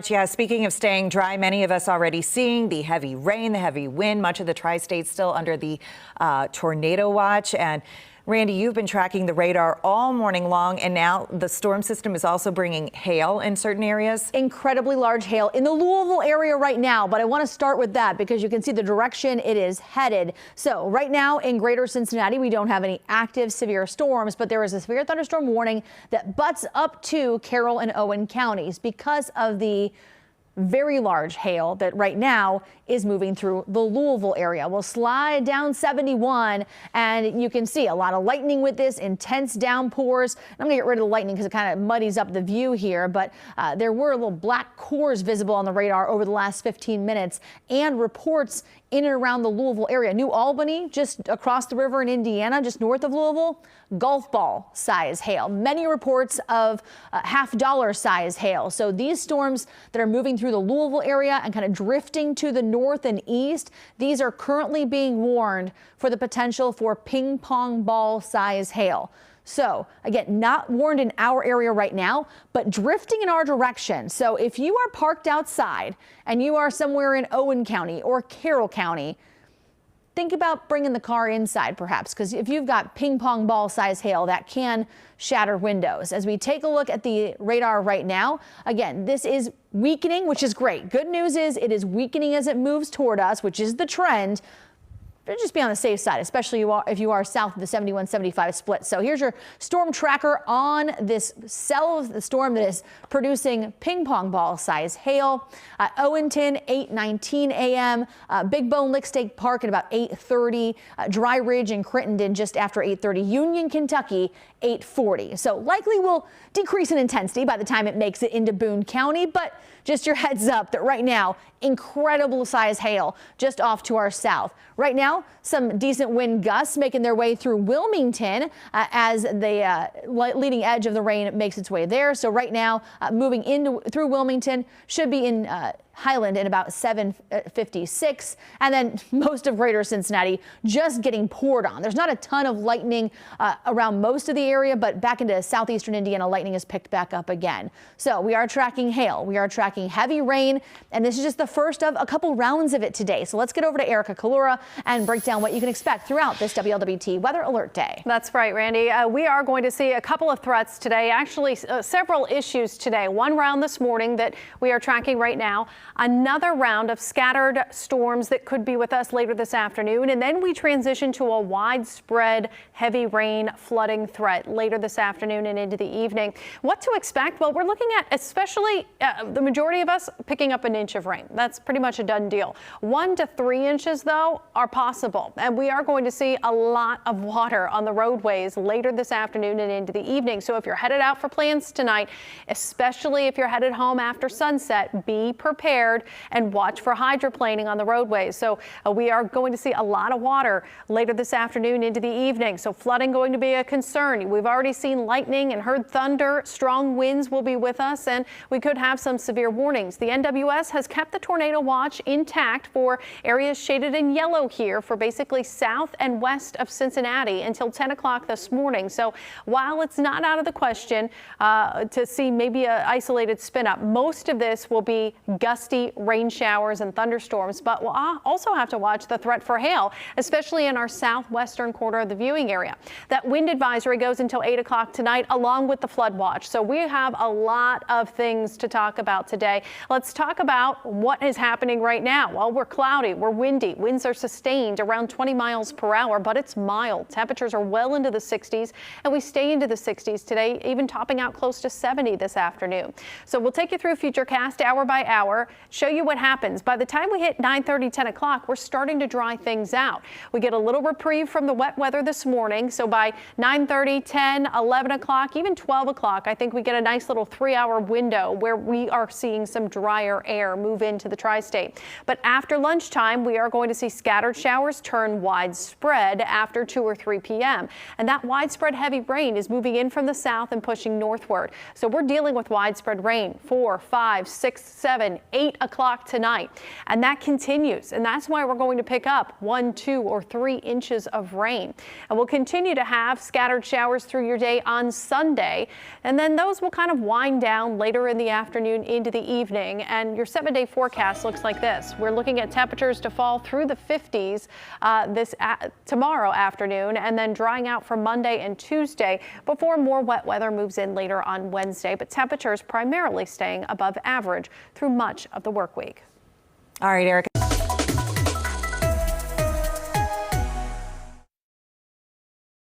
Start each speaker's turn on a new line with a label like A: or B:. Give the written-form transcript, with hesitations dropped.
A: Yeah, speaking of staying dry, many of us already seeing the heavy rain, the heavy wind, much of the tri-state still under the tornado watch. And Randy, you've been tracking the radar all morning long, and now the storm system is also bringing hail in certain areas.
B: Incredibly large hail in the Louisville area right now, but I want to start with that because you can see the direction it is headed. So right now in greater Cincinnati, we don't have any active severe storms, but there is a severe thunderstorm warning that butts up to Carroll and Owen counties because of the very large hail that right now is moving through the Louisville area. We'll slide down 71, and you can see a lot of lightning with this, intense downpours. I'm gonna get rid of the lightning because it kind of muddies up the view here, but there were little black cores visible on the radar over the last 15 minutes, and reports in and around the Louisville area. New Albany, just across the river in Indiana, just north of Louisville, golf ball size hail. Many reports of $half-dollar size hail. So these storms that are moving through the Louisville area and kind of drifting to the north and east, these are currently being warned for the potential for ping pong ball size hail. So again, not warned in our area right now, but drifting in our direction. So if you are parked outside and you are somewhere in Owen County or Carroll County, think about bringing the car inside perhaps, because if you've got ping pong ball size hail, that can shatter windows. As we take a look at the radar right now, again, this is weakening, which is great. Good news is it is weakening as it moves toward us, which is the trend. But just be on the safe side, especially if you are south of the 71-75 split. So here's your storm tracker on this cell of the storm that is producing ping pong ball size hail. Owenton, 8:19 a.m. Big Bone Lick State Park at about 8:30. Dry Ridge and Crittenden just after 8:30. Union, Kentucky, 8:40. So likely will decrease in intensity by the time it makes it into Boone County, but just your heads up that right now, incredible size hail just off to our south. Right now, some decent wind gusts making their way through Wilmington as the leading edge of the rain makes its way there. So right now, moving through Wilmington, should be in Highland in about 7:56, and then most of greater Cincinnati just getting poured on. There's not a ton of lightning around most of the area, but back into southeastern Indiana, lightning is picked back up again. So we are tracking hail, we are tracking heavy rain, and this is just the first of a couple rounds of it today. So let's get over to Erica Kalura and break down what you can expect throughout this WLWT Weather Alert Day.
C: That's right, Randy. We are going to see a couple of threats today, actually several issues today. One round this morning that we are tracking right now. Another round of scattered storms that could be with us later this afternoon. And then we transition to a widespread heavy rain flooding threat later this afternoon and into the evening. What to expect? Well, we're looking at especially the majority of us picking up an inch of rain. That's pretty much a done deal. 1 to 3 inches, though, are possible. And we are going to see a lot of water on the roadways later this afternoon and into the evening. So if you're headed out for plans tonight, especially if you're headed home after sunset, be prepared and watch for hydroplaning on the roadways. So we are going to see a lot of water later this afternoon into the evening. So flooding going to be a concern. We've already seen lightning and heard thunder. Strong winds will be with us, and we could have some severe warnings. The NWS has kept the tornado watch intact for areas shaded in yellow here for basically south and west of Cincinnati until 10 o'clock this morning. So while it's not out of the question to see maybe an isolated spin up, most of this will be gusty rain showers and thunderstorms, but we'll also have to watch the threat for hail, especially in our southwestern quarter of the viewing area. That wind advisory goes until 8 o'clock tonight, along with the flood watch. So we have a lot of things to talk about today. Let's talk about what is happening right now. Well, we're cloudy, we're windy. Winds are sustained around 20 miles per hour, but it's mild. Temperatures are well into the 60s, and we stay into the 60s today, even topping out close to 70 this afternoon. So we'll take you through Futurecast hour by hour, show you what happens. By the time we hit 9:30, 10 o'clock, we're starting to dry things out. We get a little reprieve from the wet weather this morning. So by 9:30, 10, 11 o'clock, even 12 o'clock, I think we get a nice little 3-hour window where we are seeing some drier air move into the tri-state. But after lunchtime, we are going to see scattered showers turn widespread after 2 or 3 p.m. And that widespread heavy rain is moving in from the south and pushing northward. So we're dealing with widespread rain 4, 5, 6, 7, 8 8 o'clock tonight. And that continues. And that's why we're going to pick up 1, 2, or 3 inches of rain. And we'll continue to have scattered showers through your day on Sunday. And then those will kind of wind down later in the afternoon into the evening. And your 7-day forecast looks like this. We're looking at temperatures to fall through the 50s tomorrow afternoon, and then drying out for Monday and Tuesday before more wet weather moves in later on Wednesday. But temperatures primarily staying above average through much of the work week.
A: All right, Eric.